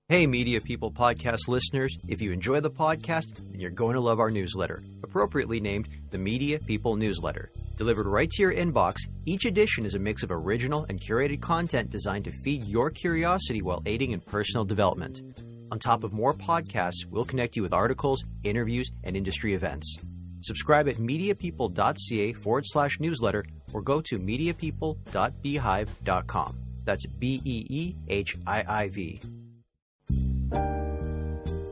Hey, Media People podcast listeners, if you enjoy the podcast, then you're going to love our newsletter, appropriately named the Media People Newsletter. Delivered right to your inbox, each edition is a mix of original and curated content designed to feed your curiosity while aiding in personal development. On top of more podcasts, we'll connect you with articles, interviews, and industry events. Subscribe at mediapeople.ca/newsletter or go to mediapeople.beehiiv.com. That's BEEHIIV.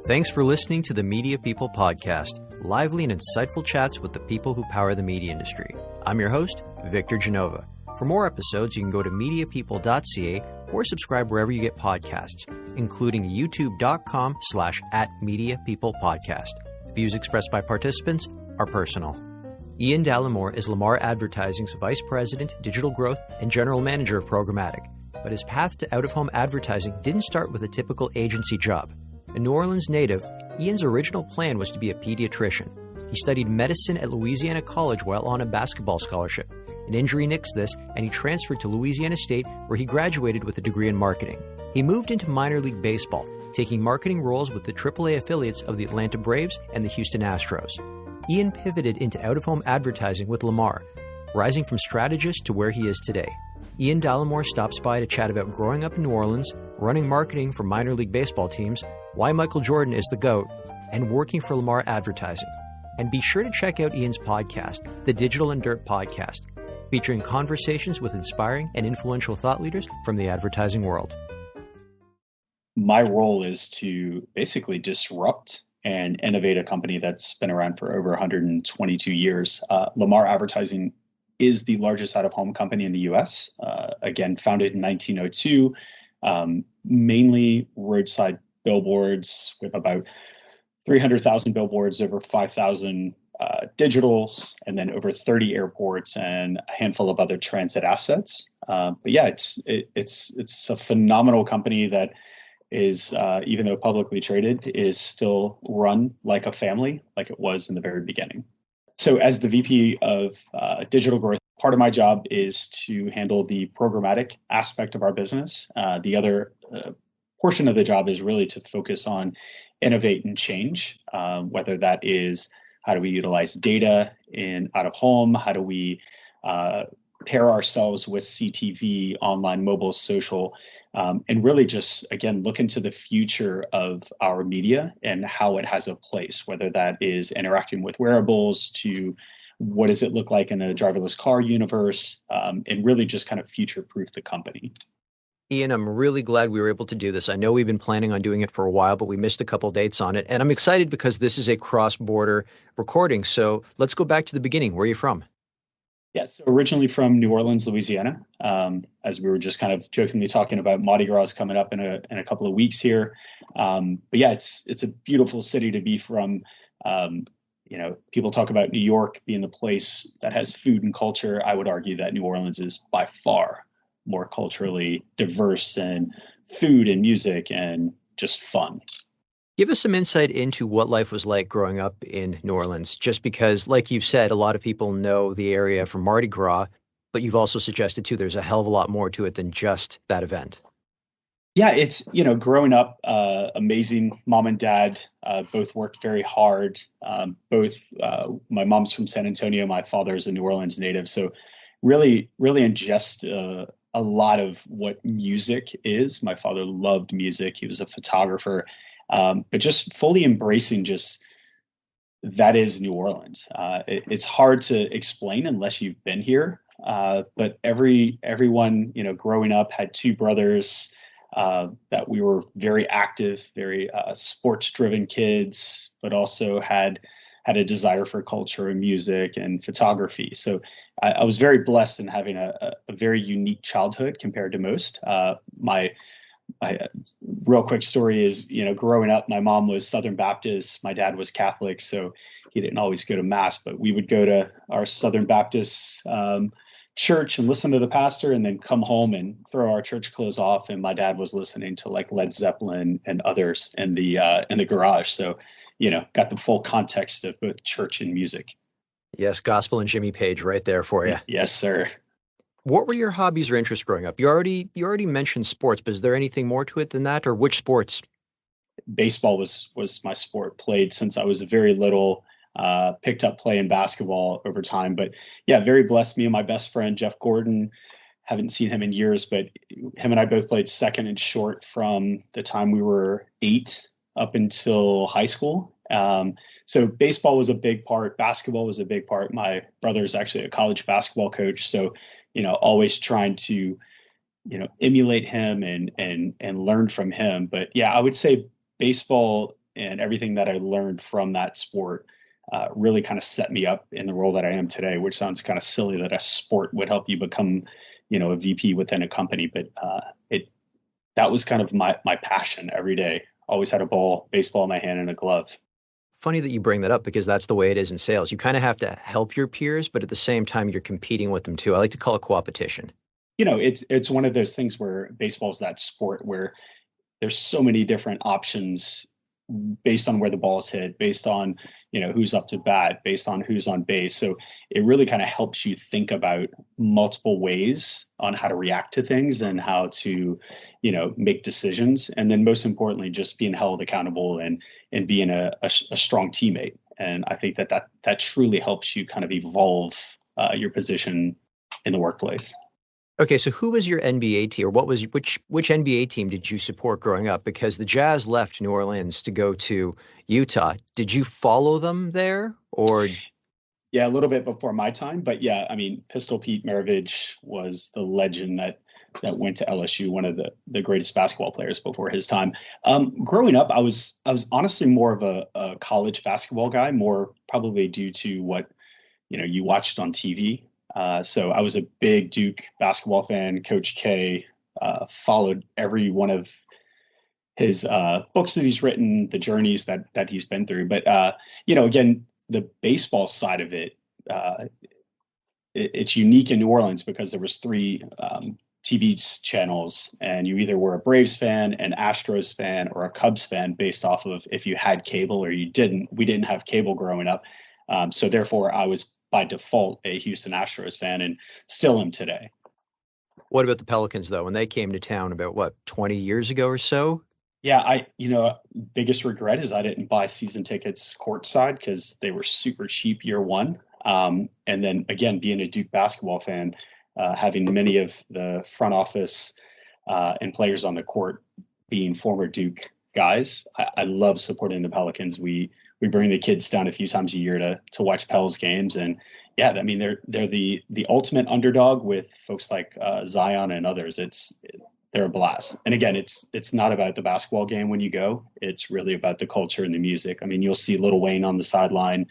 Thanks for listening to the Media People podcast, lively and insightful chats with the people who power the media industry. I'm your host, Victor Genova. For more episodes, you can go to mediapeople.ca or subscribe wherever you get podcasts, including youtube.com/@mediapeoplepodcast. Views expressed by participants are personal. Ian Dallimore is Lamar Advertising's Vice President, Digital Growth, and General Manager of Programmatic. But his path to out-of-home advertising didn't start with a typical agency job. A New Orleans native, Ian's original plan was to be a pediatrician. He studied medicine at Louisiana College while on a basketball scholarship. An injury nixed this, and he transferred to Louisiana State, where he graduated with a degree in marketing. He moved into minor league baseball, taking marketing roles with the AAA affiliates of the Atlanta Braves and the Houston Astros. Ian pivoted into out-of-home advertising with Lamar, rising from strategist to where he is today. Ian Dallimore stops by to chat about growing up in New Orleans, running marketing for minor league baseball teams, why Michael Jordan is the GOAT, and working for Lamar Advertising. And be sure to check out Ian's podcast, the Digital and Dirt Podcast, featuring conversations with inspiring and influential thought leaders from the advertising world. My role is to basically disrupt and innovate a company that's been around for over 122 years. Lamar Advertising is the largest out-of-home company in the U.S. Again, founded in 1902, mainly roadside billboards with about 300,000 billboards, over 5,000 digitals, and then over 30 airports and a handful of other transit assets. But yeah, it's a phenomenal company that is, even though publicly traded, is still run like a family, like it was in the very beginning. So as the VP of digital growth, part of my job is to handle the programmatic aspect of our business. The other portion of the job is really to focus on innovate and change, whether that is how do we utilize data in out of home, how do we pair ourselves with CTV, online, mobile, social, and really just, again, look into the future of our media and how it has a place, whether that is interacting with wearables to what does it look like in a driverless car universe, and really just kind of future-proof the company. Ian, I'm really glad we were able to do this. I know we've been planning on doing it for a while, but we missed a couple dates on it. And I'm excited because this is a cross-border recording. So let's go back to the beginning. Where are you from? Yes, originally from New Orleans, Louisiana. As we were just kind of jokingly talking about Mardi Gras coming up in a couple of weeks here. But yeah, it's a beautiful city to be from. People talk about New York being the place that has food and culture. I would argue that New Orleans is by far more culturally diverse in food and music and just fun. Give us some insight into what life was like growing up in New Orleans, just because, like you've said, a lot of people know the area from Mardi Gras, but you've also suggested, too, there's a hell of a lot more to it than just that event. Yeah, it's, growing up, amazing. Mom and dad both worked very hard. My mom's from San Antonio. My father's a New Orleans native. So really ingest a lot of what music is. My father loved music. He was a photographer. But just fully embracing just that is New Orleans. It's hard to explain unless you've been here. But everyone, growing up had two brothers that we were very active, very sports-driven kids, but also had a desire for culture and music and photography. So I was very blessed in having a very unique childhood compared to most. My real quick story is, growing up, my mom was Southern Baptist. My dad was Catholic, so he didn't always go to mass, but we would go to our Southern Baptist church and listen to the pastor and then come home and throw our church clothes off. And my dad was listening to like Led Zeppelin and others in the garage. So, got the full context of both church and music. Yes. Gospel and Jimmy Page right there for you. Yes, sir. What were your hobbies or interests growing up? You already mentioned sports, but is there anything more to it than that, or which sports? baseball was my sport. Played since I was very little. Picked up playing basketball over time, but yeah, very blessed. Me and my best friend Jeff Gordon, haven't seen him in years, but him and I both played second and short from the time we were 8 up until high school. So baseball was a big part. Basketball was a big part. My brother is actually a college basketball coach, so always trying to emulate him and learn from him. But yeah, I would say baseball and everything that I learned from that sport really kind of set me up in the role that I am today, which sounds kind of silly that a sport would help you become, a VP within a company. But that was kind of my passion every day. Always had a baseball in my hand and a glove. Funny that you bring that up because that's the way it is in sales. You kind of have to help your peers, but at the same time, you're competing with them too. I like to call it co-opetition. It's one of those things where baseball is that sport where there's so many different options based on where the ball is hit, based on, who's up to bat, based on who's on base. So it really kind of helps you think about multiple ways on how to react to things and how to, make decisions. And then most importantly, just being held accountable and being a strong teammate. And I think that truly helps you kind of evolve your position in the workplace. Okay, so who was your NBA team, or which NBA team did you support growing up? Because the Jazz left New Orleans to go to Utah. Did you follow them there, or? Yeah, a little bit before my time, but yeah, I mean, Pistol Pete Maravich was the legend that went to LSU, one of the greatest basketball players before his time. Growing up, I was honestly more of a college basketball guy, more probably due to what you watched on TV. So I was a big Duke basketball fan. Coach K, followed every one of his books that he's written, the journeys that he's been through. But again, the baseball side of it, it's unique in New Orleans because there was 3 TV channels, and you either were a Braves fan, an Astros fan, or a Cubs fan based off of if you had cable or you didn't. We didn't have cable growing up, so therefore I was by default a Houston Astros fan, and still am today. What about the Pelicans though? When they came to town about 20 years ago or so? Yeah, biggest regret is I didn't buy season tickets courtside because they were super cheap year one. And then again, being a Duke basketball fan, having many of the front office and players on the court being former Duke guys, I love supporting the Pelicans. We bring the kids down a few times a year to watch Pels games, and yeah, I mean they're the ultimate underdog with folks like Zion and others. They're a blast. And again, it's not about the basketball game when you go. It's really about the culture and the music. I mean, you'll see Lil Wayne on the sideline.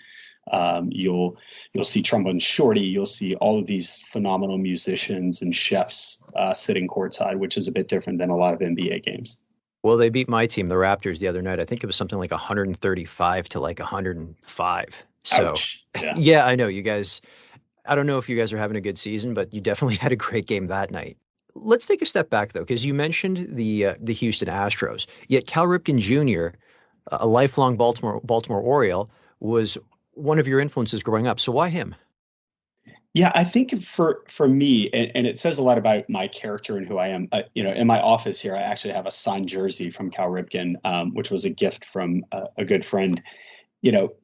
You'll see Trombone Shorty. You'll see all of these phenomenal musicians and chefs sitting courtside, which is a bit different than a lot of NBA games. Well, they beat my team, the Raptors, the other night. I think it was something like 135 to 105. So, ouch. Yeah, I know you guys. I don't know if you guys are having a good season, but you definitely had a great game that night. Let's take a step back, though, because you mentioned the Houston Astros. Yet Cal Ripken Jr., a lifelong Baltimore Oriole, was one of your influences growing up. So why him? Yeah, I think for me, and it says a lot about my character and who I am. In my office here, I actually have a signed jersey from Cal Ripken, which was a gift from a good friend.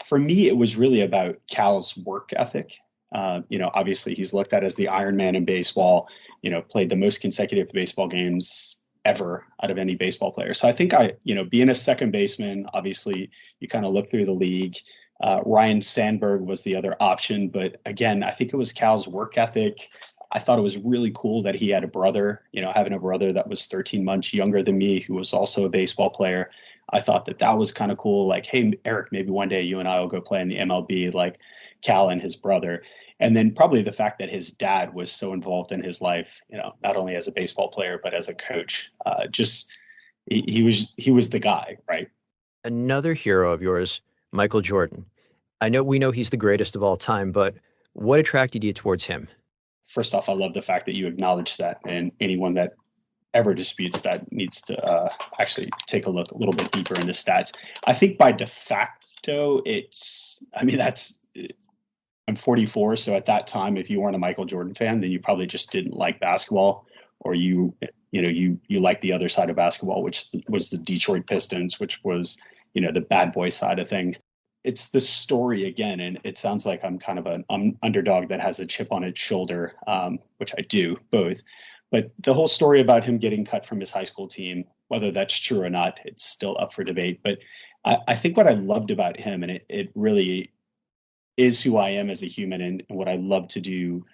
For me, it was really about Cal's work ethic. Obviously he's looked at as the Iron Man in baseball, played the most consecutive baseball games ever out of any baseball player. So I think being a second baseman, obviously you kind of look through the league. Ryan Sandberg was the other option, but again, I think it was Cal's work ethic. I thought it was really cool that he had a brother, having a brother that was 13 months younger than me, who was also a baseball player. I thought that was kind of cool. Like, hey, Eric, maybe one day you and I will go play in the MLB like Cal and his brother. And then probably the fact that his dad was so involved in his life, not only as a baseball player, but as a coach. He was the guy, right? Another hero of yours, Michael Jordan. We know he's the greatest of all time, but what attracted you towards him? First off, I love the fact that you acknowledge that, and anyone that ever disputes that needs to actually take a look a little bit deeper into stats. I think by de facto, I'm 44, so at that time, if you weren't a Michael Jordan fan, then you probably just didn't like basketball, or you you like the other side of basketball, which was the Detroit Pistons, which was, the bad boy side of things. It's the story again, and it sounds like I'm kind of an underdog that has a chip on its shoulder, which I do both. But the whole story about him getting cut from his high school team, whether that's true or not, it's still up for debate. But I think what I loved about him, and it really is who I am as a human, and what I love to do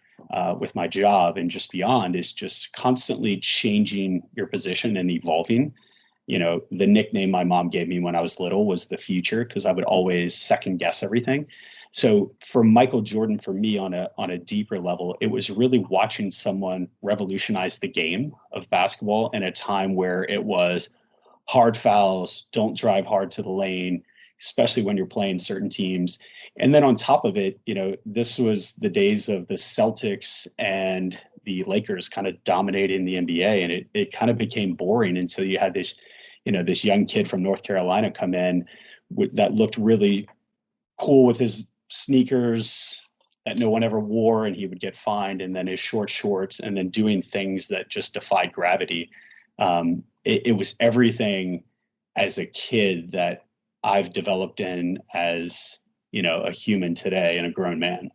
with my job and just beyond, is just constantly changing your position and evolving. The nickname my mom gave me when I was little was the future, because I would always second guess everything. So for Michael Jordan, for me on a deeper level, it was really watching someone revolutionize the game of basketball in a time where it was hard fouls, don't drive hard to the lane, especially when you're playing certain teams. And then on top of it, this was the days of the Celtics and the Lakers kind of dominating the NBA. And it kind of became boring until you had this young kid from North Carolina come in that looked really cool with his sneakers that no one ever wore, and he would get fined, and then his short shorts, and then doing things that just defied gravity. It was everything as a kid that I've developed in as, a human today and a grown man.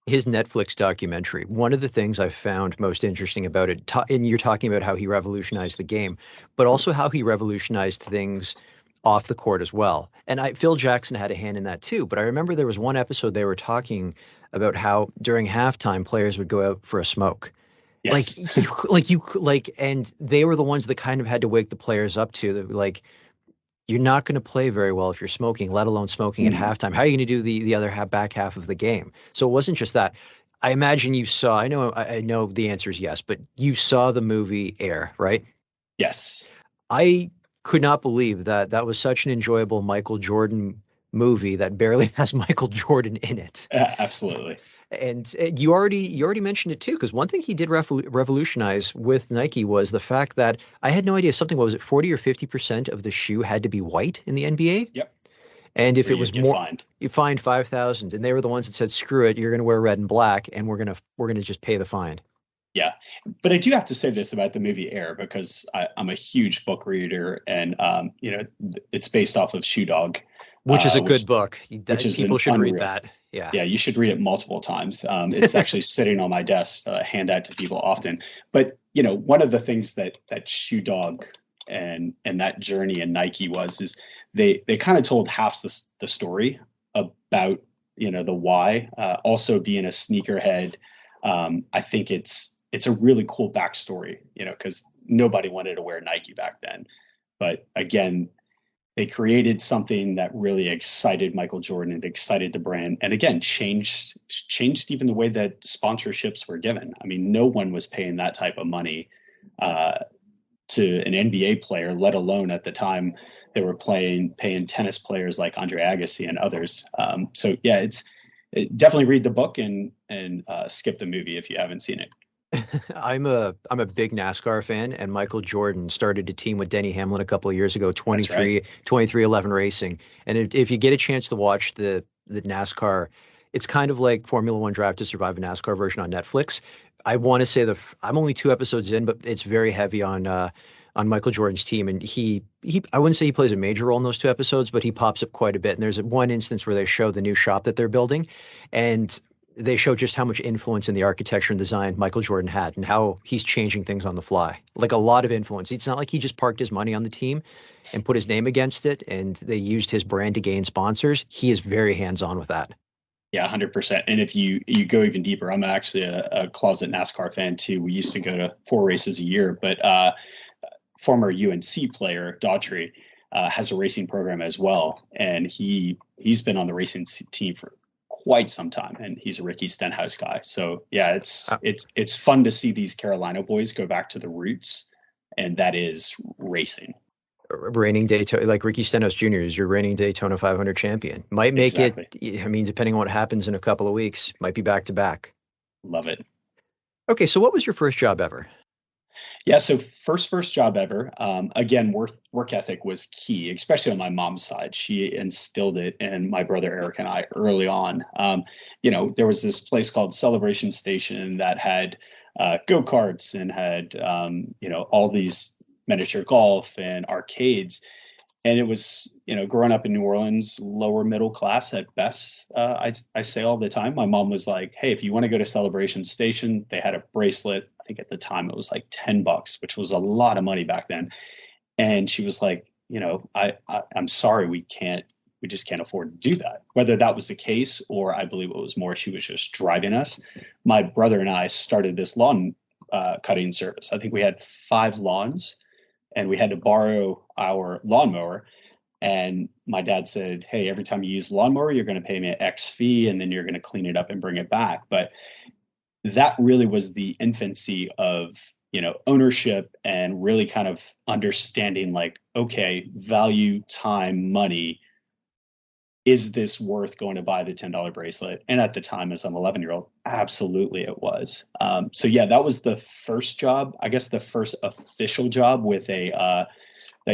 His Netflix documentary, one of the things I found most interesting about it, and you're talking about how he revolutionized the game, but also how he revolutionized things off the court as well. And Phil Jackson had a hand in that too. But I remember there was one episode they were talking about how during halftime players would go out for a smoke. Yes. And they were the ones that kind of had to wake the players up to like, you're not going to play very well if you're smoking, let alone smoking at halftime. How are you going to do the other back half of the game? So it wasn't just that. I imagine you saw, I know the answer is yes, but you saw the movie Air, right? Yes. I could not believe that was such an enjoyable Michael Jordan movie that barely has Michael Jordan in it. Absolutely. And you already mentioned it too, because one thing he did revolutionize with Nike was the fact that I had no idea something, what was it, 40 or 50% of the shoe had to be white in the NBA? Yep. And if it was more, you fined 5,000, and they were the ones that said, screw it, you're going to wear red and black, and we're going to just pay the fine. Yeah. But I do have to say this about the movie Air, because I'm a huge book reader, and, it's based off of Shoe Dog. Which is a good book. People should read that. Yeah. Yeah, you should read it multiple times. It's actually sitting on my desk, hand out to people often. But, one of the things that Shoe Dog and that journey in Nike is they kind of told half the story about, the why. Also being a sneakerhead, I think it's a really cool backstory, because nobody wanted to wear Nike back then. But again, they created something that really excited Michael Jordan and excited the brand. And again, changed even the way that sponsorships were given. I mean, no one was paying that type of money to an NBA player, let alone at the time they were paying tennis players like Andre Agassi and others. So yeah, definitely read the book and skip the movie if you haven't seen it. I'm a big NASCAR fan, and Michael Jordan started a team with Denny Hamlin a couple of years ago, 2311 Racing. And if you get a chance to watch the NASCAR, it's kind of like Formula One Drive to Survive, a NASCAR version on Netflix. I want to say I'm only 2 episodes in, but it's very heavy on Michael Jordan's team, and I wouldn't say he plays a major role in those 2 episodes, but he pops up quite a bit. And there's one instance where they show the new shop that they're building, and they show just how much influence in the architecture and design Michael Jordan had, and how he's changing things on the fly. Like a lot of influence. It's not like he just parked his money on the team and put his name against it, and they used his brand to gain sponsors. He is very hands-on with that. Yeah, 100%. And if you go even deeper, I'm actually a closet NASCAR fan too. We used to go to 4 races a year, but former UNC player Daughtry has a racing program as well, and he's been on the racing team for quite some time, and he's a Ricky Stenhouse guy. So yeah, it's fun to see these Carolina boys go back to the roots, and that is racing. Reigning Daytona, like Ricky Stenhouse Jr. is your reigning Daytona 500 champion. Might make it. I mean, depending on what happens in a couple of weeks, might be back to back. Love it. Okay, so what was your first job ever? Yeah, so first job ever. Again, work ethic was key, especially on my mom's side. She instilled it in my brother Eric and I early on. There was this place called Celebration Station that had go-karts and had, all these miniature golf and arcades. And it was, growing up in New Orleans, lower middle class at best. I say all the time, my mom was like, hey, if you want to go to Celebration Station, they had a bracelet. I think at the time it was like $10, which was a lot of money back then. And she was like, I'm sorry, we just can't afford to do that. Whether that was the case, or I believe it was more, she was just driving us. My brother and I started this lawn cutting service. I think we had 5 lawns, and we had to borrow our lawnmower. And my dad said, hey, every time you use the lawnmower, you're going to pay me an X fee, and then you're going to clean it up and bring it back. But that really was the infancy of, ownership, and really kind of understanding, like, okay, value, time, money. Is this worth going to buy the $10 bracelet? And at the time, as an 11-year-old, absolutely it was. So yeah, that was the first job, I guess the first official job with that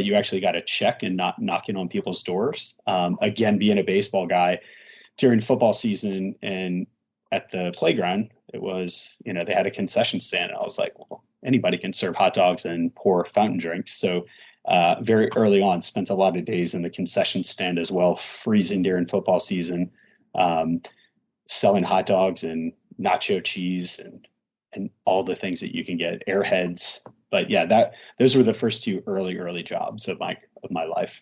you actually got a check and not knocking on people's doors. Again, being a baseball guy during football season, and at the playground, it was, they had a concession stand. And I was like, well, anybody can serve hot dogs and pour fountain drinks. So very early on, spent a lot of days in the concession stand as well, freezing during football season, selling hot dogs and nacho cheese and all the things that you can get, airheads. But yeah, those were the first 2 early jobs of my life.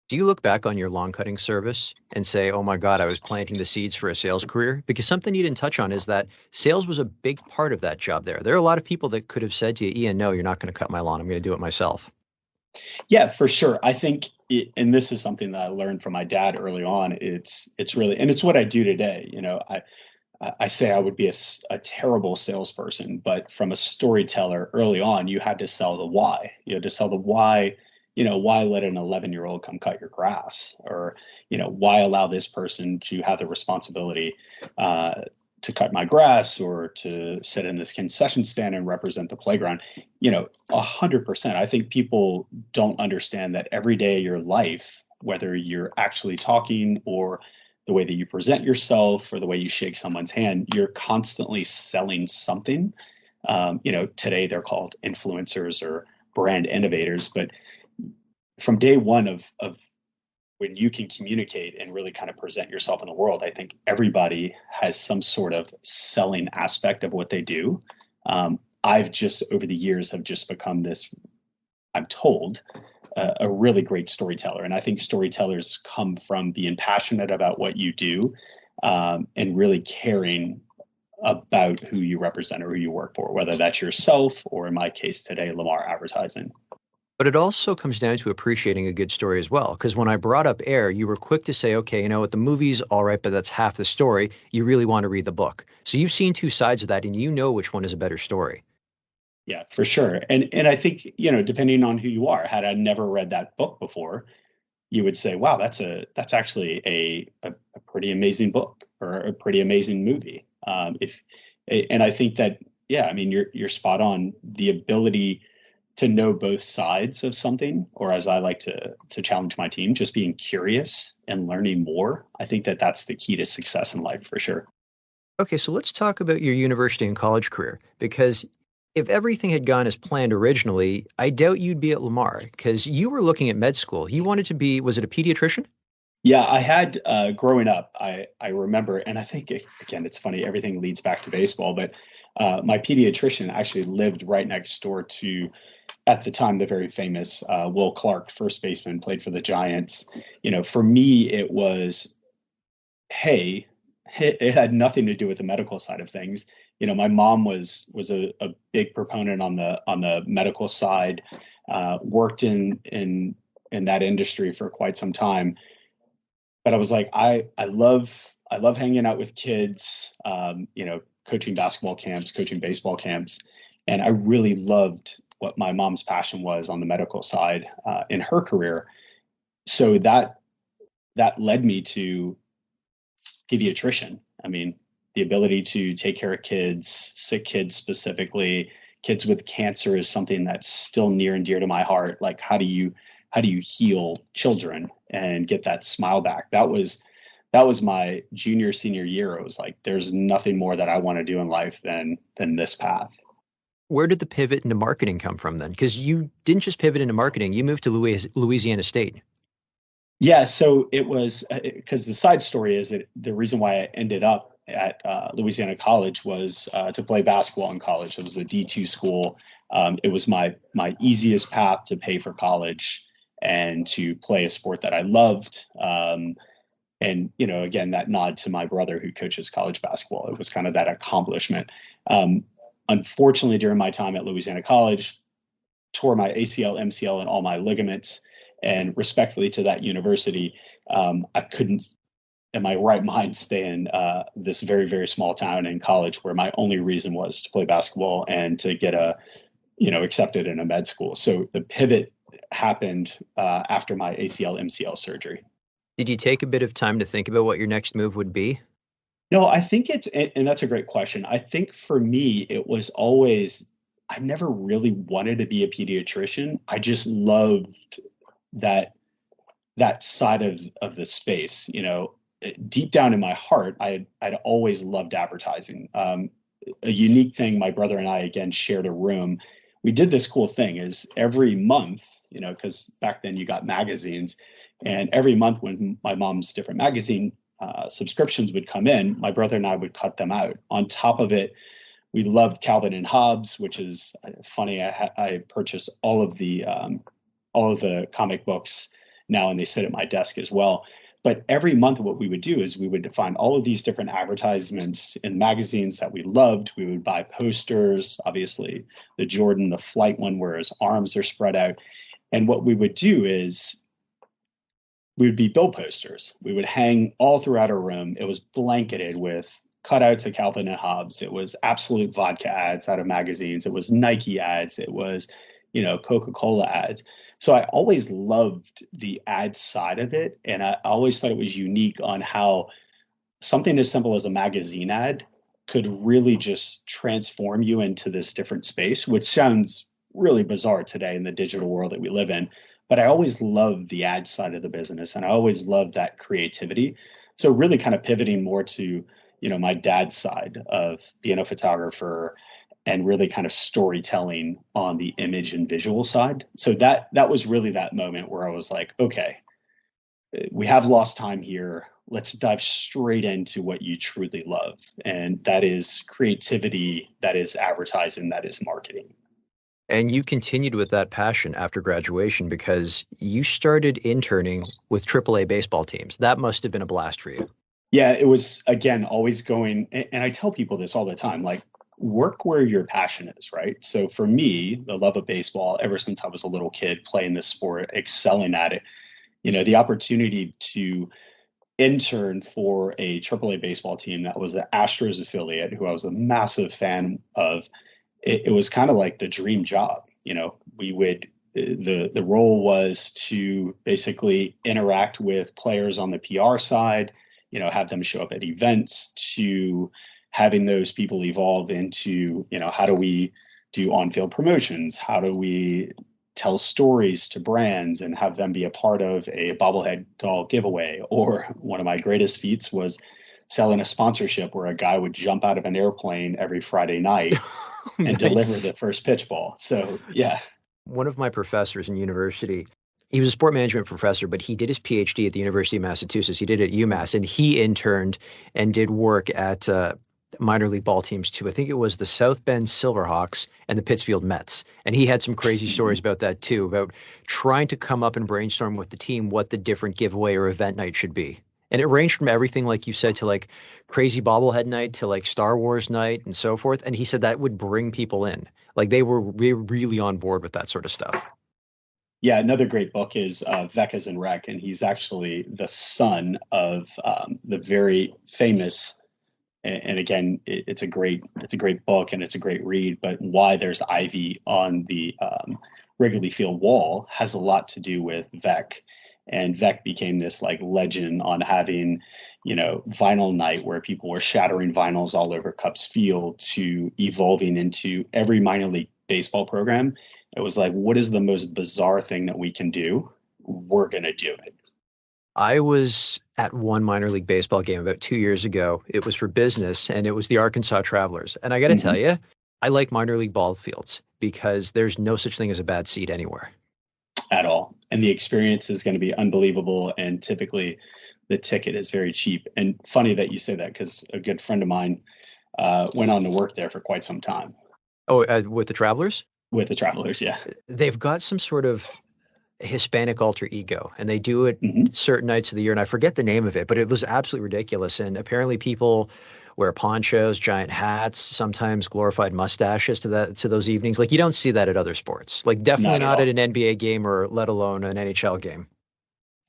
Do you look back on your lawn cutting service and say, oh my God, I was planting the seeds for a sales career? Because something you didn't touch on is that sales was a big part of that job there. There are a lot of people that could have said to you, Ian, no, you're not going to cut my lawn. I'm going to do it myself. Yeah, for sure. I think, and this is something that I learned from my dad early on. It's really, and it's what I do today. I say I would be a terrible salesperson, but from a storyteller early on, you had to sell the why. You had to sell the why. Why let an 11-year-old come cut your grass, or why allow this person to have the responsibility to cut my grass, or to sit in this concession stand and represent the playground. 100%. I think people don't understand that every day of your life, whether you're actually talking, or the way that you present yourself, or the way you shake someone's hand, you're constantly selling something. Today they're called influencers or brand innovators, but from day one of when you can communicate and really kind of present yourself in the world, I think everybody has some sort of selling aspect of what they do. I've just, over the years, have just become this, I'm told, a really great storyteller. And I think storytellers come from being passionate about what you do, and really caring about who you represent or who you work for, whether that's yourself, or in my case today, Lamar Advertising. But it also comes down to appreciating a good story as well. Because when I brought up Air, you were quick to say, okay, what, the movie's all right, but that's half the story. You really want to read the book. So you've seen 2 sides of that, and you know which one is a better story. Yeah, for sure. And I think, depending on who you are, had I never read that book before, you would say, wow, that's actually a pretty amazing book, or a pretty amazing movie. And I think that, yeah, I mean, you're spot on. The ability to know both sides of something, or as I like to challenge my team, just being curious and learning more. I think that that's the key to success in life, for sure. Okay, so let's talk about your university and college career, because if everything had gone as planned originally, I doubt you'd be at Lamar, because you were looking at med school. You wanted to be, was it a pediatrician? Yeah, I had, growing up, I remember, and I think, again, it's funny, everything leads back to baseball, but my pediatrician actually lived right next door to, at the time, the very famous Will Clark, first baseman, played for the Giants. For me, it was, hey, it had nothing to do with the medical side of things. My mom was a big proponent on the medical side, worked in that industry for quite some time. But I was like, I love hanging out with kids, coaching basketball camps, coaching baseball camps, and I really loved what my mom's passion was on the medical side in her career. So that led me to pediatrician. I mean, the ability to take care of kids, sick kids specifically, kids with cancer is something that's still near and dear to my heart. Like, how do you heal children and get that smile back? That was that was my junior, senior year. It was like, there's nothing more that I want to do in life than this path. Where did the pivot into marketing come from then? Because you didn't just pivot into marketing, you moved to Louisiana State. Yeah, so it was because the side story is that the reason why I ended up at Louisiana College was to play basketball in college. It was a D2 school. It was my easiest path to pay for college and to play a sport that I loved. And again, that nod to my brother who coaches college basketball. It was kind of that accomplishment. Unfortunately, during my time at Louisiana College, tore my ACL, MCL, and all my ligaments. And respectfully to that university, I couldn't, in my right mind, stay in this very, very small town in college where my only reason was to play basketball and to get accepted in a med school. So the pivot happened after my ACL, MCL surgery. Did you take a bit of time to think about what your next move would be? No, I think and that's a great question. I think for me, it was always, I never really wanted to be a pediatrician. I just loved that side of the space. Deep down in my heart, I'd always loved advertising. A unique thing, my brother and I again shared a room. We did this cool thing is every month, because back then you got magazines, and every month when my mom's different magazine subscriptions would come in, my brother and I would cut them out. On top of it, we loved Calvin and Hobbes, which is funny. I purchased all of the comic books now, and they sit at my desk as well. But every month, what we would do is we would find all of these different advertisements in magazines that we loved. We would buy posters, obviously the Jordan, the flight one where his arms are spread out. And what we would do is we would be bill posters. We would hang all throughout our room. It was blanketed with cutouts of Calvin and Hobbes. It was Absolute vodka ads out of magazines. It was Nike ads. It was, Coca-Cola ads. So I always loved the ad side of it. And I always thought it was unique on how something as simple as a magazine ad could really just transform you into this different space, which sounds really bizarre today in the digital world that we live in. But I always loved the ad side of the business, and I always loved that creativity. So really kind of pivoting more to, my dad's side of being a photographer and really kind of storytelling on the image and visual side. So that was really that moment where I was like, okay, we have lost time here. Let's dive straight into what you truly love. And that is creativity, that is advertising, that is marketing. And you continued with that passion after graduation because you started interning with AAA baseball teams. That must have been a blast for you. Yeah, it was, again, always going, and I tell people this all the time, like, work where your passion is, right? So for me, the love of baseball, ever since I was a little kid, playing this sport, excelling at it, the opportunity to intern for a AAA baseball team that was the Astros affiliate, who I was a massive fan of, it was kind of like the dream job. We would, the role was to basically interact with players on the PR side, have them show up at events, to having those people evolve into, how do we do on-field promotions? How do we tell stories to brands and have them be a part of a bobblehead doll giveaway? Or one of my greatest feats was selling a sponsorship where a guy would jump out of an airplane every Friday night and Nice. deliver the first pitch ball. So, yeah. One of my professors in university, he was a sport management professor, but he did his PhD at the University of Massachusetts. He did it at UMass, and he interned and did work at minor league ball teams too. I think it was the South Bend Silverhawks and the Pittsfield Mets. And he had some crazy stories about that too, about trying to come up and brainstorm with the team what the different giveaway or event night should be. And it ranged from everything, like you said, to like crazy bobblehead night to like Star Wars night and so forth. And he said that would bring people in. Like they were really on board with that sort of stuff. Yeah, another great book is Vec as in Rec, and he's actually the son of the very famous. And again, it's a great book and it's a great read. But why there's ivy on the Wrigley Field wall has a lot to do with Vec. And Vec became this like legend on having, vinyl night where people were shattering vinyls all over Cubs Field to evolving into every minor league baseball program. It was like, what is the most bizarre thing that we can do? We're going to do it. I was at one minor league baseball game about 2 years ago. It was for business, and it was the Arkansas Travelers. And I got to tell you, I like minor league ball fields because there's no such thing as a bad seat anywhere. At all. And the experience is going to be unbelievable. And typically the ticket is very cheap. And funny that you say that, because a good friend of mine went on to work there for quite some time. Oh, with the Travelers? With the Travelers, yeah. They've got some sort of Hispanic alter ego, and they do it certain nights of the year. And I forget the name of it, but it was absolutely ridiculous. And apparently people wear ponchos, giant hats, sometimes glorified mustaches to those evenings. Like, you don't see that at other sports. Like, definitely not at an NBA game, or let alone an NHL game.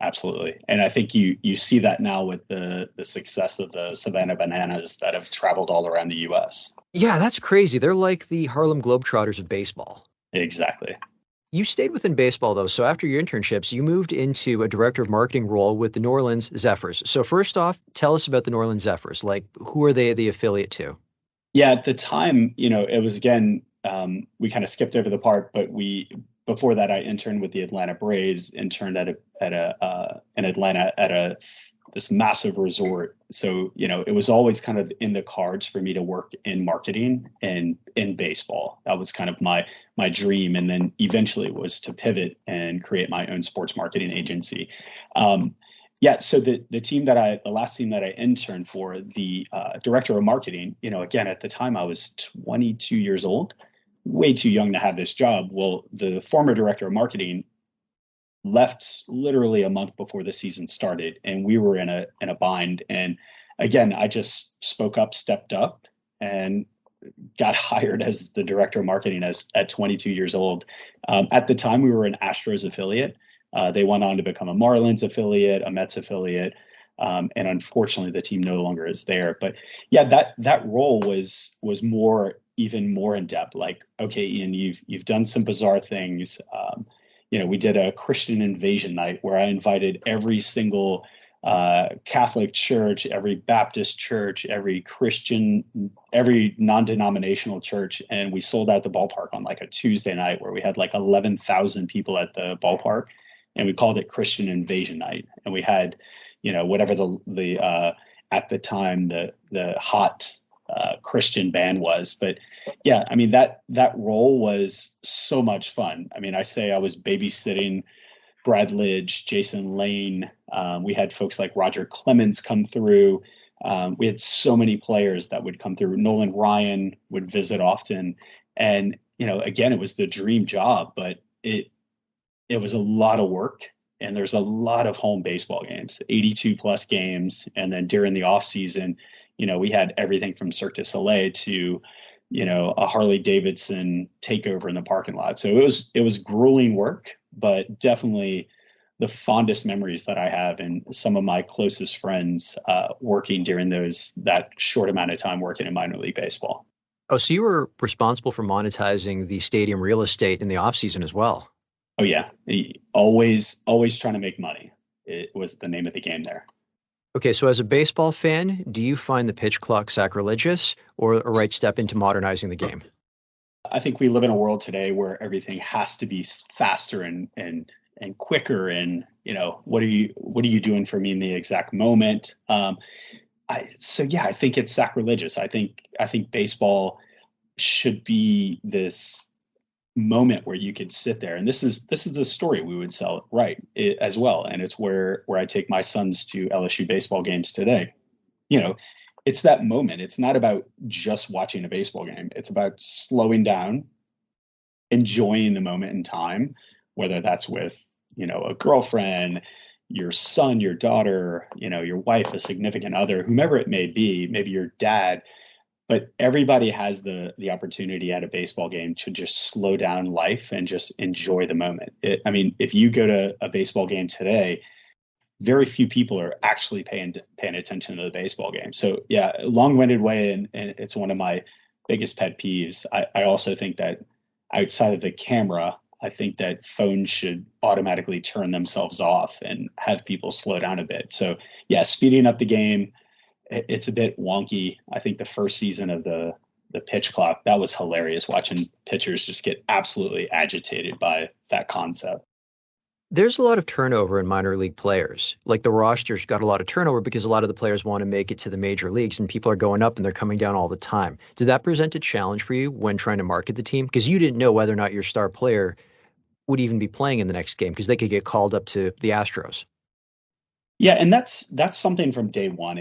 Absolutely. And I think you see that now with the success of the Savannah Bananas that have traveled all around the U.S. Yeah, that's crazy. They're like the Harlem Globetrotters of baseball. Exactly. You stayed within baseball, though. So after your internships, you moved into a director of marketing role with the New Orleans Zephyrs. So first off, tell us about the New Orleans Zephyrs. Like, who are they the affiliate to? Yeah, at the time, it was, again, we kind of skipped over the part, but before that, I interned with the Atlanta Braves, interned in Atlanta at this massive resort. So, it was always kind of in the cards for me to work in marketing and in baseball. That was kind of my dream. And then eventually it was to pivot and create my own sports marketing agency. So the last team that I interned for, the director of marketing, again, at the time I was 22 years old, way too young to have this job. Well, the former director of marketing left literally a month before the season started, and we were in a bind. And again, I just spoke up, stepped up, and got hired as the director of marketing at 22 years old. At the time, we were an Astros affiliate. They went on to become a Marlins affiliate, a Mets affiliate, and unfortunately, the team no longer is there. But yeah, that role was even more in depth. Like, okay, Ian, you've done some bizarre things. We did a Christian invasion night where I invited every single Catholic church, every Baptist church, every Christian, every non-denominational church. And we sold out the ballpark on like a Tuesday night where we had like 11,000 people at the ballpark. And we called it Christian invasion night. And we had, whatever the at the time, the hot Christian band was. But yeah, I mean, that role was so much fun. I mean, I say I was babysitting Brad Lidge, Jason Lane. We had folks like Roger Clemens come through. We had so many players that would come through. Nolan Ryan would visit often. And, again, it was the dream job, but it was a lot of work. And there's a lot of home baseball games, 82 plus games. And then during the off season, we had everything from Cirque du Soleil to, a Harley Davidson takeover in the parking lot. So it was grueling work, but definitely the fondest memories that I have, and some of my closest friends working during that short amount of time working in minor league baseball. Oh, so you were responsible for monetizing the stadium real estate in the off season as well. Oh yeah. Always trying to make money. It was the name of the game there. Okay, so as a baseball fan, do you find the pitch clock sacrilegious or a right step into modernizing the game? I think we live in a world today where everything has to be faster and quicker. And, what are you doing for me in the exact moment? I think it's sacrilegious. I think baseball should be this moment where you could sit there, and this is the story we would sell as well. And it's where I take my sons to LSU baseball games today. It's that moment. It's not about just watching a baseball game. It's about slowing down, enjoying the moment in time, whether that's with, a girlfriend, your son, your daughter, your wife, a significant other, whomever it may be, maybe your dad. But everybody has the opportunity at a baseball game to just slow down life and just enjoy the moment. If you go to a baseball game today, very few people are actually paying attention to the baseball game. So yeah, long-winded way, and it's one of my biggest pet peeves. I also think that outside of the camera, I think that phones should automatically turn themselves off and have people slow down a bit. So yeah, speeding up the game, it's a bit wonky. I think the first season of the pitch clock, that was hilarious, watching pitchers just get absolutely agitated by that concept. There's a lot of turnover in minor league players. Like the roster's got a lot of turnover because a lot of the players want to make it to the major leagues and people are going up and they're coming down all the time. Did that present a challenge for you when trying to market the team? Because you didn't know whether or not your star player would even be playing in the next game because they could get called up to the Astros. Yeah, and that's something from day one.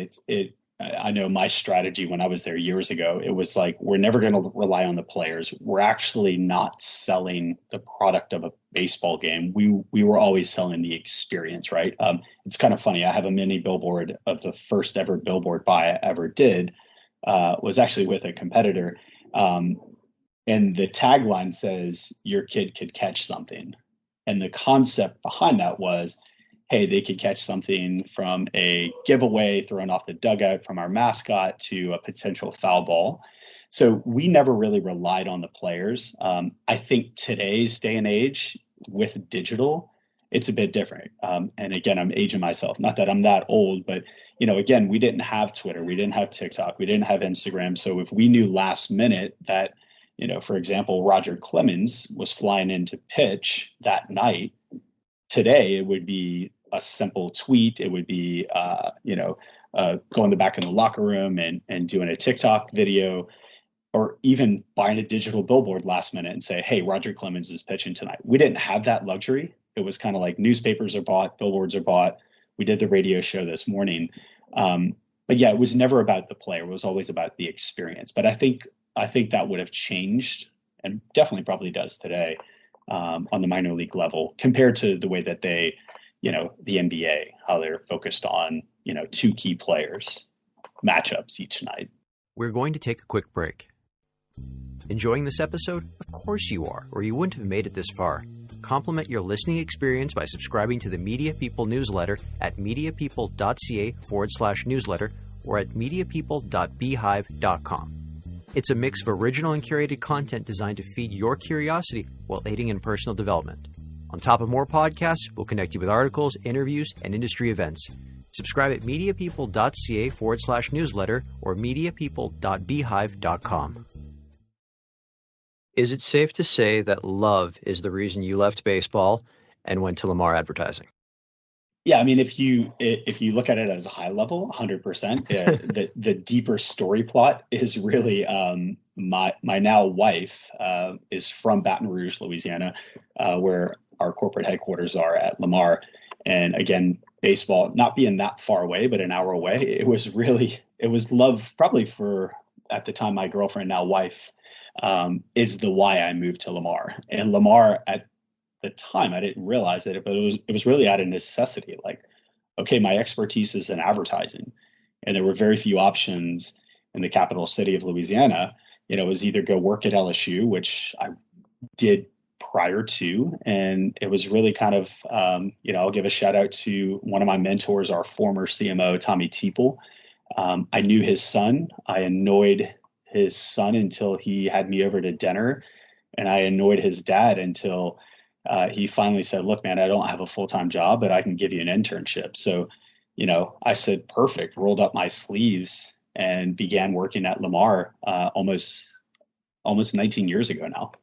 I know my strategy when I was there years ago, it was like, we're never going to rely on the players. We're actually not selling the product of a baseball game. We were always selling the experience, right? It's kind of funny. I have a mini billboard of the first ever billboard buy I ever did, was actually with a competitor. And the tagline says, your kid could catch something. And the concept behind that was, hey, they could catch something from a giveaway thrown off the dugout from our mascot to a potential foul ball. So we never really relied on the players. I think today's day and age with digital, it's a bit different. And again, I'm aging myself. Not that I'm that old, but again, we didn't have Twitter, we didn't have TikTok, we didn't have Instagram. So if we knew last minute that, for example, Roger Clemens was flying in to pitch that night, today it would be a simple tweet. It would be, going back in the locker room and doing a TikTok video, or even buying a digital billboard last minute and say, hey, Roger Clemens is pitching tonight. We didn't have that luxury. It was kind of like newspapers are bought, billboards are bought. We did the radio show this morning. But yeah, it was never about the player. It was always about the experience. But I think that would have changed, and definitely probably does today, on the minor league level compared to the way that they, the NBA, how they're focused on, two key players, matchups each night. We're going to take a quick break. Enjoying this episode? Of course you are, or you wouldn't have made it this far. Complement your listening experience by subscribing to the Media People newsletter at mediapeople.ca/newsletter or at mediapeople.beehive.com. It's a mix of original and curated content designed to feed your curiosity while aiding in personal development. On top of more podcasts, we'll connect you with articles, interviews, and industry events. Subscribe at mediapeople.ca/newsletter or mediapeople.beehive.com. Is it safe to say that love is the reason you left baseball and went to Lamar Advertising? Yeah, I mean, if you look at it as a high level, 100%. The deeper story plot is really my now wife is from Baton Rouge, Louisiana, where our corporate headquarters are at Lamar. And again, baseball not being that far away, but an hour away, it was love, probably for, at the time, my girlfriend, now wife, is the why I moved to Lamar. And Lamar, at the time, I didn't realize it, but it was really out of necessity. Like, okay, my expertise is in advertising, and there were very few options in the capital city of Louisiana. It was either go work at LSU, which I did prior to, and it was really kind of, I'll give a shout out to one of my mentors, our former CMO, Tommy Teeple. I knew his son. I annoyed his son until he had me over to dinner, and I annoyed his dad until he finally said, look, man, I don't have a full-time job, but I can give you an internship. So, I said, perfect, rolled up my sleeves and began working at Lamar almost 19 years ago now.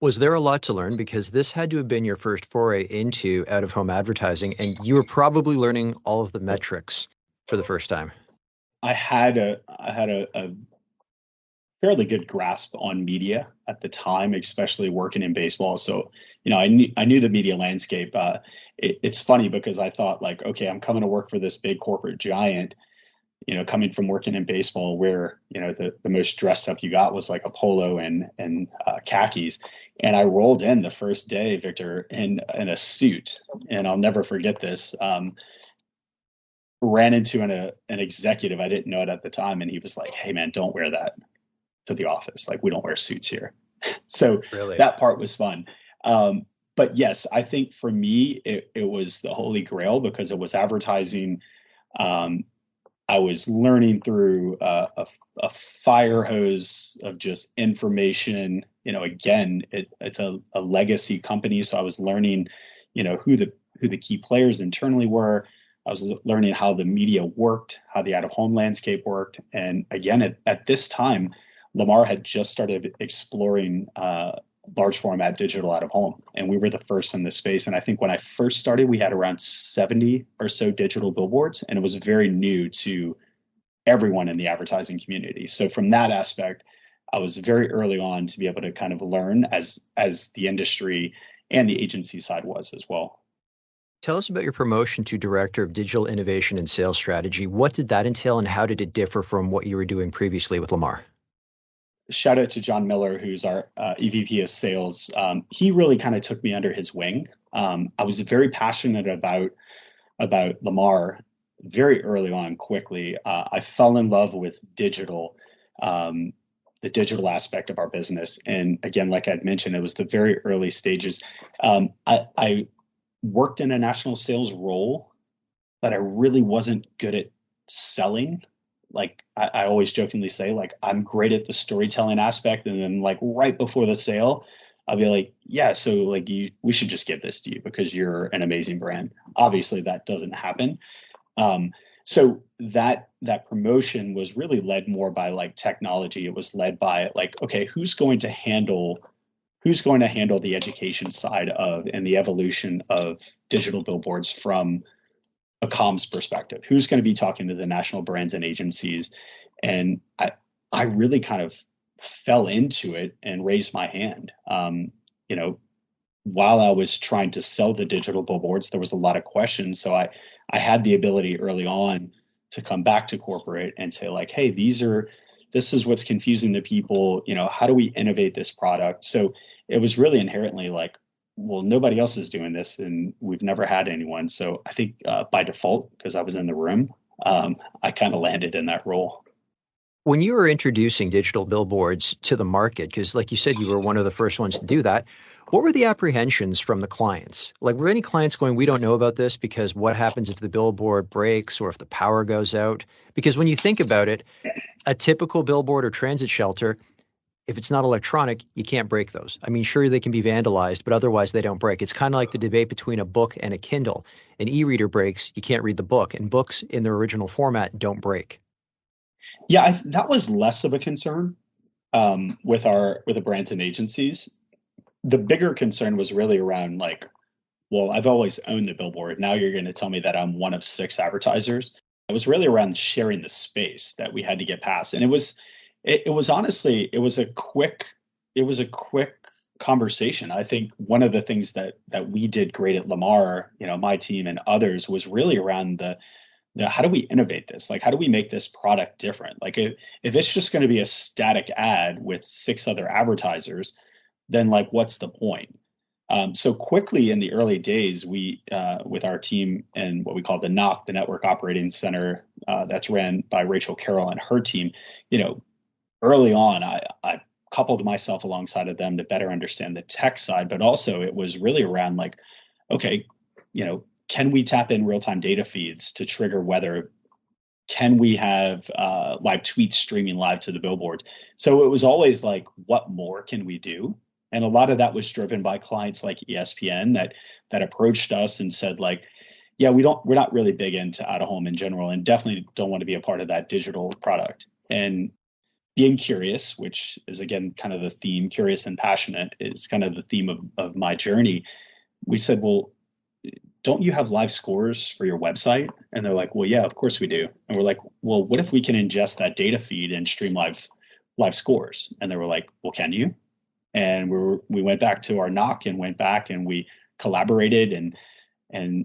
Was there a lot to learn? Because this had to have been your first foray into out-of-home advertising, and you were probably learning all of the metrics for the first time. I had a fairly good grasp on media at the time, especially working in baseball. So, I knew the media landscape. It's funny because I thought, like, okay, I'm coming to work for this big corporate giant, coming from working in baseball where, the most dressed up you got was like a polo and khakis. And I rolled in the first day, Victor, in a suit. And I'll never forget this. Ran into an executive I didn't know it at the time. And he was like, hey, man, don't wear that to the office. Like, we don't wear suits here. So really? That part was fun. But yes, I think for me, it was the holy grail because it was advertising. I was learning through a fire hose of just information. Again, it's a legacy company. So I was learning, who the key players internally were. I was learning how the media worked, how the out-of-home landscape worked. And again, at this time, Lamar had just started exploring large format digital out of home. And we were the first in this space. And I think when I first started, we had around 70 or so digital billboards, and it was very new to everyone in the advertising community. So from that aspect, I was very early on to be able to kind of learn as the industry and the agency side was as well. Tell us about your promotion to Director of Digital Innovation and Sales Strategy. What did that entail, and how did it differ from what you were doing previously with Lamar? Shout out to John Miller, who's our EVP of Sales. He really kind of took me under his wing. I was very passionate about Lamar very early on. Quickly, I fell in love with digital, the digital aspect of our business. And again, like I'd mentioned, it was the very early stages. I worked in a national sales role, but I really wasn't good at selling. Like I always jokingly say, like, I'm great at the storytelling aspect. And then like right before the sale, I'll be like, yeah, so like we should just give this to you because you're an amazing brand. Obviously that doesn't happen. So that promotion was really led more by like technology. It was led by like, okay, who's going to handle the education side of and the evolution of digital billboards from a comms perspective? Who's going to be talking to the national brands and agencies? And I really kind of fell into it and raised my hand. While I was trying to sell the digital billboards, there was a lot of questions. So I had the ability early on to come back to corporate and say like, hey, this is what's confusing the people. How do we innovate this product? So it was really inherently like, well, nobody else is doing this and we've never had anyone. So I think by default, because I was in the room, I kind of landed in that role. When you were introducing digital billboards to the market, because like you said, you were one of the first ones to do that, what were the apprehensions from the clients? Like, were any clients going, we don't know about this because what happens if the billboard breaks or if the power goes out? Because when you think about it, a typical billboard or transit shelter, if it's not electronic, you can't break those. I mean, sure, they can be vandalized, but otherwise they don't break. It's kind of like the debate between a book and a Kindle. An e-reader breaks, you can't read the book, and books in their original format don't break. Yeah, that was less of a concern with the brands and agencies. The bigger concern was really around like, well, I've always owned the billboard. Now you're going to tell me that I'm one of 6 advertisers. It was really around sharing the space that we had to get past. And it was honestly, it was a quick conversation. I think one of the things that we did great at Lamar, my team and others, was really around the how do we innovate this? Like, how do we make this product different? Like if it's just going to be a static ad with 6 other advertisers, then like, what's the point? So quickly in the early days, we, with our team and what we call the NOC, the Network Operating Center, that's ran by Rachel Carroll and her team, early on, I coupled myself alongside of them to better understand the tech side, but also it was really around like, okay, can we tap in real-time data feeds to trigger weather? Can we have live tweets streaming live to the billboards? So it was always like, what more can we do? And a lot of that was driven by clients like ESPN that approached us and said like, yeah, we're not really big into out of home in general, and definitely don't want to be a part of that digital product. And being curious, which is again kind of the theme, curious and passionate is kind of the theme of my journey. We said, well, don't you have live scores for your website? And they're like, well, yeah, of course we do. And we're like, well, what if we can ingest that data feed and stream live scores? And they were like, well, can you? And we went back to our NOC and went back and we collaborated, and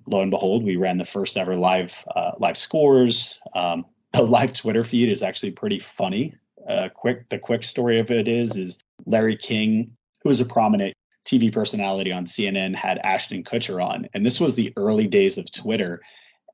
lo and behold, we ran the first ever live scores. The live Twitter feed is actually pretty funny. The quick story of it is Larry King, who was a prominent TV personality on CNN, had Ashton Kutcher on, and this was the early days of Twitter.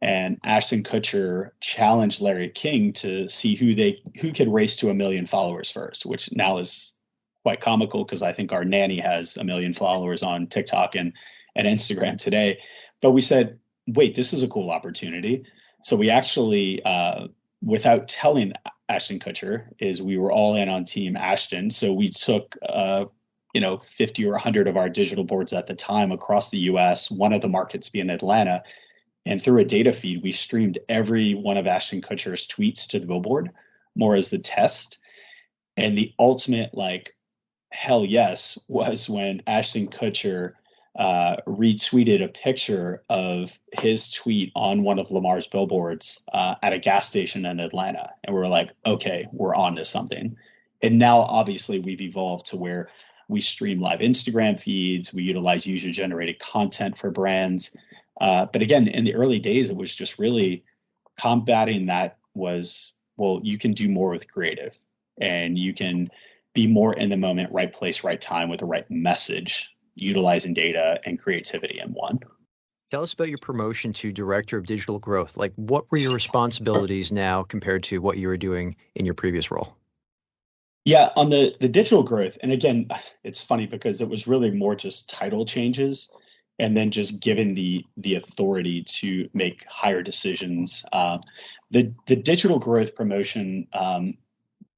And Ashton Kutcher challenged Larry King to see who could race to 1 million followers first, which now is quite comical because I think our nanny has 1 million followers on TikTok and Instagram today. But we said, wait, this is a cool opportunity. So we actually, without telling Ashton Kutcher, we were all in on Team Ashton. So we took 50 or 100 of our digital boards at the time across the US, one of the markets being Atlanta. And through a data feed, we streamed every one of Ashton Kutcher's tweets to the billboard, more as a test. And the ultimate hell yes was when Ashton Kutcher retweeted a picture of his tweet on one of Lamar's billboards at a gas station in Atlanta. And we're like, okay, we're on to something. And now, obviously, we've evolved to where we stream live Instagram feeds, we utilize user generated content for brands. But again, in the early days, it was just really combating that was, well, you can do more with creative and you can be more in the moment, right place, right time with the right message, utilizing data and creativity in one. Tell us about your promotion to Director of Digital Growth. Like, what were your responsibilities now compared to what you were doing in your previous role? Yeah, on the digital growth, and again, it's funny because it was really more just title changes and then just given the authority to make higher decisions. The digital growth promotion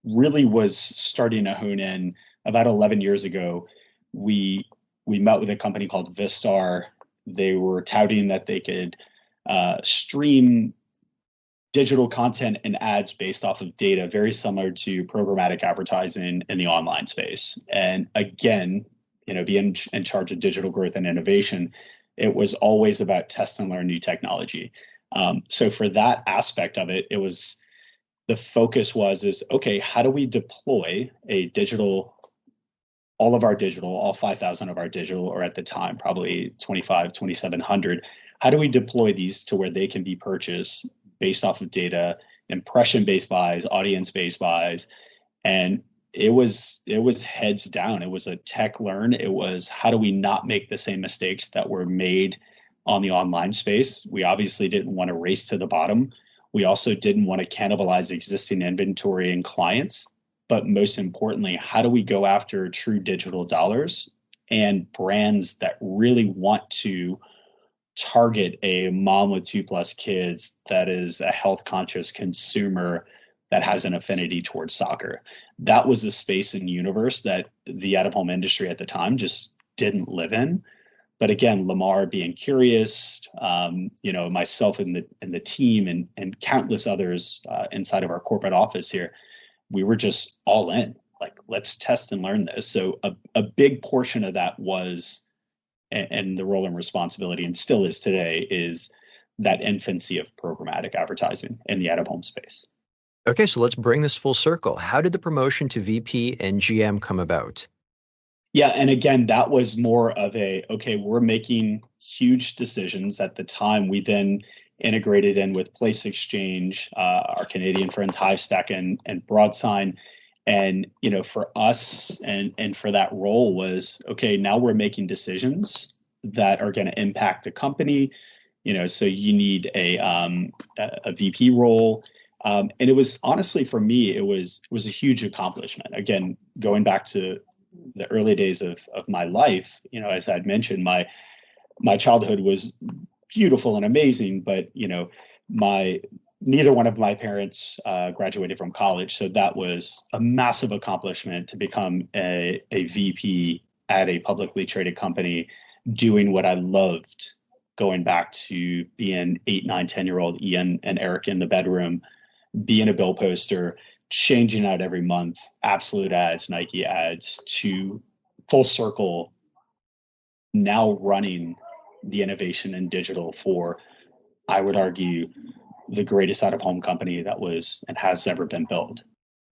really was starting to hone in about 11 years ago. We met with a company called Vistar. They were touting that they could stream digital content and ads based off of data, very similar to programmatic advertising in the online space. And again, being in charge of digital growth and innovation, it was always about test and learn new technology. So for that aspect of it, the focus is, okay, how do we deploy all 5,000 of our digital, or at the time, probably 2,700, how do we deploy these to where they can be purchased based off of data, impression-based buys, audience-based buys? And it was heads down. It was a tech learn. It was, how do we not make the same mistakes that were made on the online space? We obviously didn't want to race to the bottom. We also didn't want to cannibalize existing inventory and clients. But most importantly, how do we go after true digital dollars and brands that really want to target a mom with 2+ kids that is a health conscious consumer that has an affinity towards soccer? That was a space and universe that the out-of-home industry at the time just didn't live in. But again, Lamar being curious, myself and the team and countless others inside of our corporate office here, we were just all in. Like, let's test and learn this. So a big portion of that was, and the role and responsibility, and still is today, is that infancy of programmatic advertising in the out-of-home space. Okay, so let's bring this full circle. How did the promotion to VP and GM come about? Yeah, and again, that was more of okay, we're making huge decisions. At the time, we then integrated in with Place Exchange, our Canadian friends, Hivestack and Broadsign. And, for us and for that role was, okay, now we're making decisions that are going to impact the company. So you need a VP role. And it was, honestly, for me, it was a huge accomplishment. Again, going back to the early days of my life, as I'd mentioned, my childhood was beautiful and amazing, but neither one of my parents graduated from college, so that was a massive accomplishment to become a VP at a publicly traded company, doing what I loved, going back to being 8, 9, 10-year-old Ian and Eric in the bedroom, being a bill poster, changing out every month, Absolute ads, Nike ads, to full circle, now running the innovation in digital for, I would argue, the greatest out-of-home company that was and has ever been built.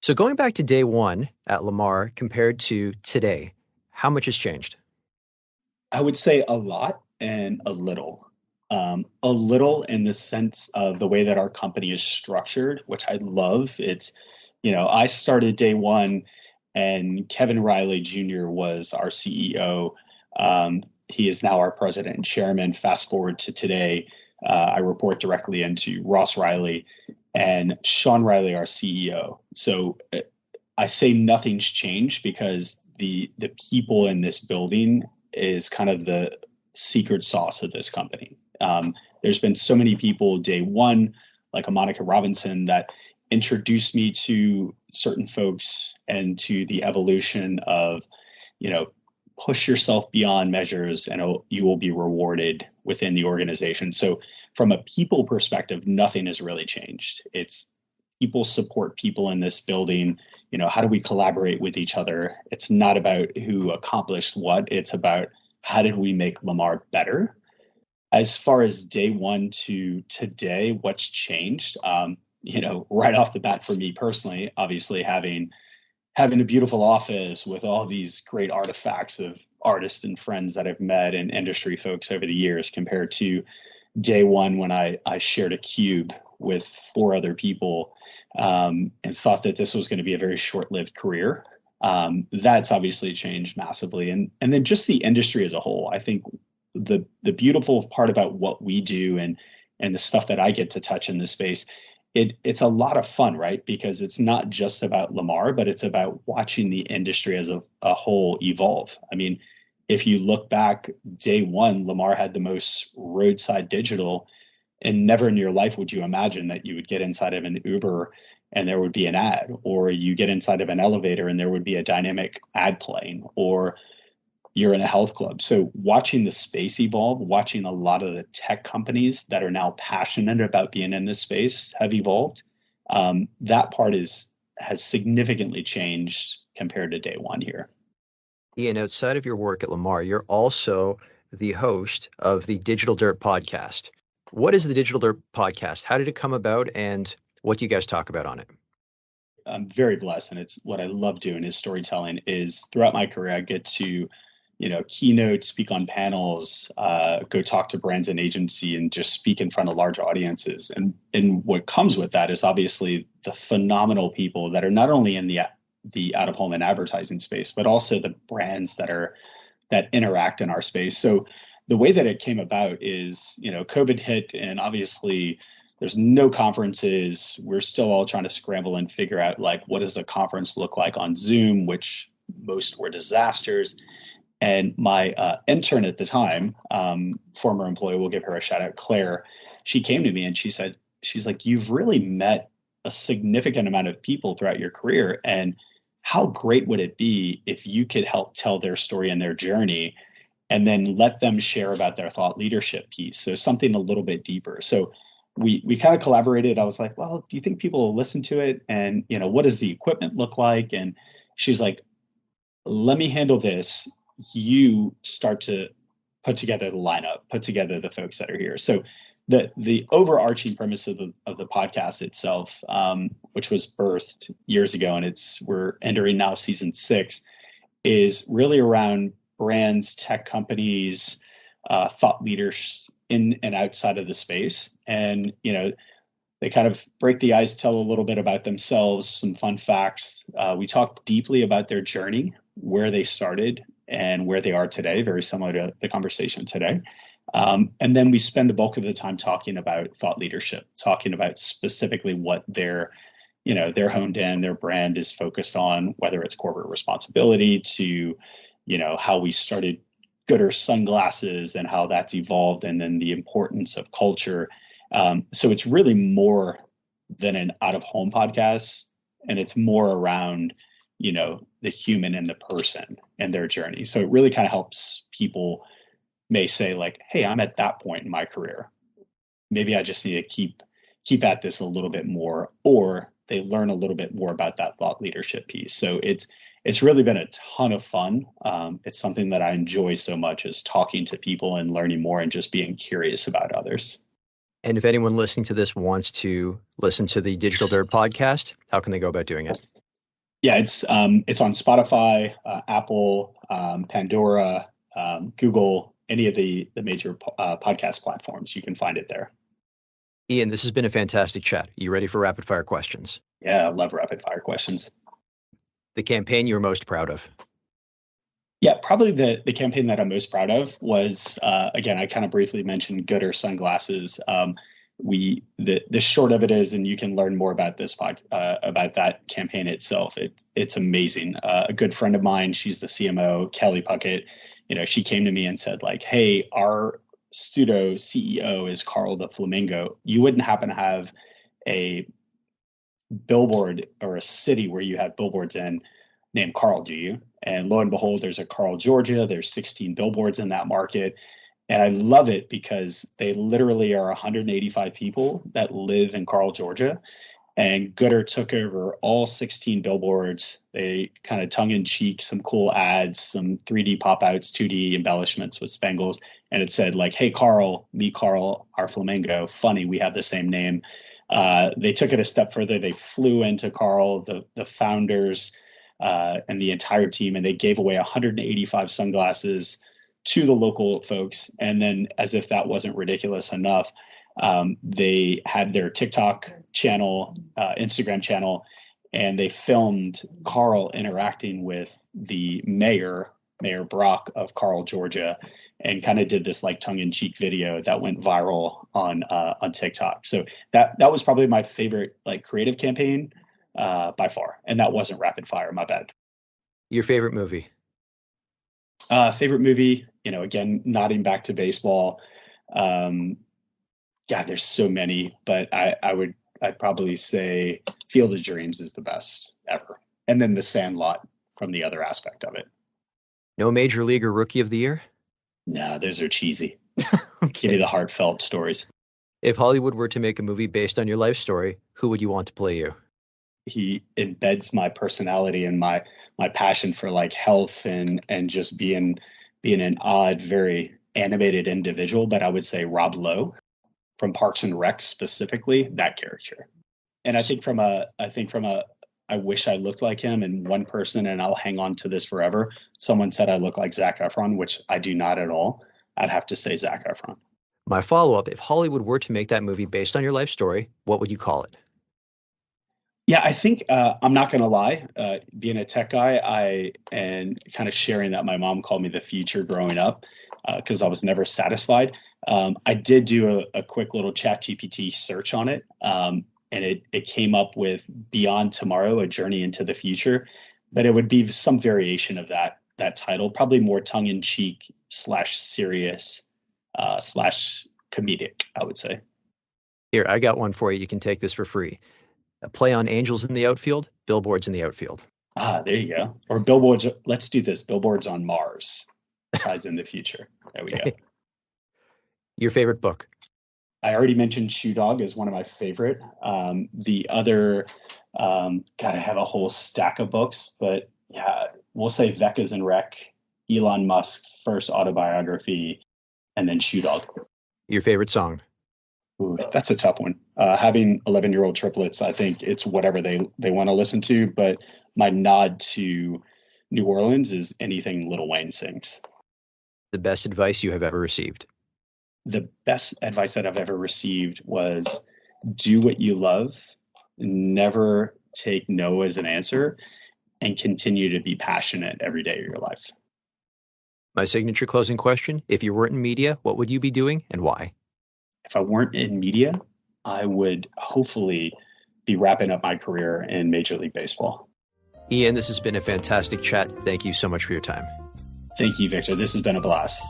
So going back to day one at Lamar compared to today, how much has changed? I would say a lot and a little. A little in the sense of the way that our company is structured, which I love. It's, I started day one and Kevin Riley Jr. was our CEO. He is now our president and chairman. Fast forward to today, I report directly into Ross Riley and Sean Riley, our CEO. So I say nothing's changed because the people in this building is kind of the secret sauce of this company. There's been so many people day one, like a Monica Robinson, that introduced me to certain folks and to the evolution of, push yourself beyond measures and you will be rewarded within the organization. So from a people perspective, nothing has really changed. It's people support people in this building. How do we collaborate with each other? It's not about who accomplished what. It's about how did we make Lamar better? As far as day one to today, what's changed? Right off the bat for me personally, obviously having a beautiful office with all these great artifacts of artists and friends that I've met and industry folks over the years, compared to day one when I shared a cube with 4 other people and thought that this was going to be a very short-lived career. That's obviously changed massively. And then just the industry as a whole. I think the beautiful part about what we do and the stuff that I get to touch in this space, it's a lot of fun, right? Because it's not just about Lamar, but it's about watching the industry as a whole evolve. I mean, if you look back, day one, Lamar had the most roadside digital, and never in your life would you imagine that you would get inside of an Uber and there would be an ad, or you get inside of an elevator and there would be a dynamic ad playing, or you're in a health club. So watching the space evolve, watching a lot of the tech companies that are now passionate about being in this space have evolved. That part has significantly changed compared to day one here. Ian, outside of your work at Lamar, you're also the host of the Digital Dirt podcast. What is the Digital Dirt podcast? How did it come about, and what do you guys talk about on it? I'm very blessed, and it's what I love doing is storytelling. Is throughout my career, I get to keynote, speak on panels, go talk to brands and agency, and just speak in front of large audiences. And what comes with that is obviously the phenomenal people that are not only in the out-of-home and advertising space, but also the brands that interact in our space. So the way that it came about is, COVID hit, and obviously there's no conferences. We're still all trying to scramble and figure out, like, what does a conference look like on Zoom, which most were disasters. And my intern at the time, former employee, we'll give her a shout out, Claire, she came to me and she's like, you've really met a significant amount of people throughout your career. And how great would it be if you could help tell their story and their journey, and then let them share about their thought leadership piece? So something a little bit deeper. So we kind of collaborated. I was like, well, do you think people will listen to it? And, what does the equipment look like? And she's like, let me handle this. You start to put together the lineup, put together the folks that are here. So the overarching premise of the podcast itself, which was birthed years ago, and we're entering now season 6, is really around brands, tech companies, thought leaders in and outside of the space. And, they kind of break the ice, tell a little bit about themselves, some fun facts. We talk deeply about their journey, where they started and where they are today, very similar to the conversation today. And then we spend the bulk of the time talking about thought leadership, talking about specifically what they're honed in, their brand is focused on, whether it's corporate responsibility to, how we started Gooder sunglasses and how that's evolved, and then the importance of culture. So it's really more than an out-of-home podcast, and it's more around, the human and the person and their journey. So it really kind of helps people may say, like, hey, I'm at that point in my career. Maybe I just need to keep at this a little bit more, or they learn a little bit more about that thought leadership piece. So it's really been a ton of fun. It's something that I enjoy so much, is talking to people and learning more and just being curious about others. And if anyone listening to this wants to listen to the Digital Dirt podcast, how can they go about doing it? Yeah, it's on Spotify, Apple, Pandora, Google, any of the major podcast platforms. You can find it there. Ian, this has been a fantastic chat. You ready for rapid fire questions? Yeah, I love rapid fire questions. The campaign you're most proud of? Yeah, probably the campaign that I'm most proud of was, again, I kind of briefly mentioned Gooder sunglasses. The short of it is, and you can learn more about this about that campaign itself. It's amazing. A good friend of mine, she's the CMO, Kelly Puckett. She came to me and said, like, hey, our pseudo CEO is Carl the Flamingo. You wouldn't happen to have a billboard or a city where you have billboards in named Carl, do you? And lo and behold, there's a Carl, Georgia. There's 16 billboards in that market. And I love it because they literally are 185 people that live in Carl, Georgia. And Gooder took over all 16 billboards. They kind of tongue-in-cheek, some cool ads, some 3D pop-outs, 2D embellishments with spangles. And it said like, hey, Carl, meet Carl, our flamingo. Funny, we have the same name. They took it a step further. They flew into Carl, the founders, and the entire team, and they gave away 185 sunglasses to the local folks. And then, as if that wasn't ridiculous enough, they had their TikTok channel, Instagram channel, and they filmed Carl interacting with the Mayor Brock of Carl, Georgia, and kind of did this like tongue-in-cheek video that went viral on TikTok. So that was probably my favorite like creative campaign by far. And that wasn't rapid fire, my bad. Your favorite movie? Favorite movie, again, nodding back to baseball. God, there's so many, but I'd probably say Field of Dreams is the best ever. And then The Sandlot from the other aspect of it. No Major League or Rookie of the Year? No, those are cheesy. Okay. Give me the heartfelt stories. If Hollywood were to make a movie based on your life story, who would you want to play you? He embeds my personality and my passion for like health and just being an odd, very animated individual. But I would say Rob Lowe from Parks and Rec, specifically that character. And I think from a I wish I looked like him, and one person, and I'll hang on to this forever. Someone said I look like Zac Efron, which I do not at all. I'd have to say Zac Efron. My follow-up, if Hollywood were to make that movie based on your life story, what would you call it? Yeah, I think I'm not going to lie. Being a tech guy, and kind of sharing that my mom called me the future growing up because I was never satisfied. I did do a quick little ChatGPT search on it, and it came up with Beyond Tomorrow, A Journey into the Future. But it would be some variation of that title, probably more tongue-in-cheek / serious / comedic, I would say. Here, I got one for you. You can take this for free. A play on Angels in the Outfield, Billboards in the Outfield. There you go. Or Billboards. Let's do this. Billboards on Mars ties in the future. There we go. Your favorite book? I already mentioned Shoe Dog as one of my favorite. The other, I have a whole stack of books, but yeah, we'll say Vecas and Rec, Elon Musk, first autobiography, and then Shoe Dog. Your favorite song? Ooh, that's a tough one. Having 11-year-old triplets, I think it's whatever they want to listen to. But my nod to New Orleans is anything Lil Wayne sings. The best advice you have ever received? The best advice that I've ever received was do what you love, never take no as an answer, and continue to be passionate every day of your life. My signature closing question, if you weren't in media, what would you be doing and why? If I weren't in media, I would hopefully be wrapping up my career in Major League Baseball. Ian, this has been a fantastic chat. Thank you so much for your time. Thank you, Victor. This has been a blast.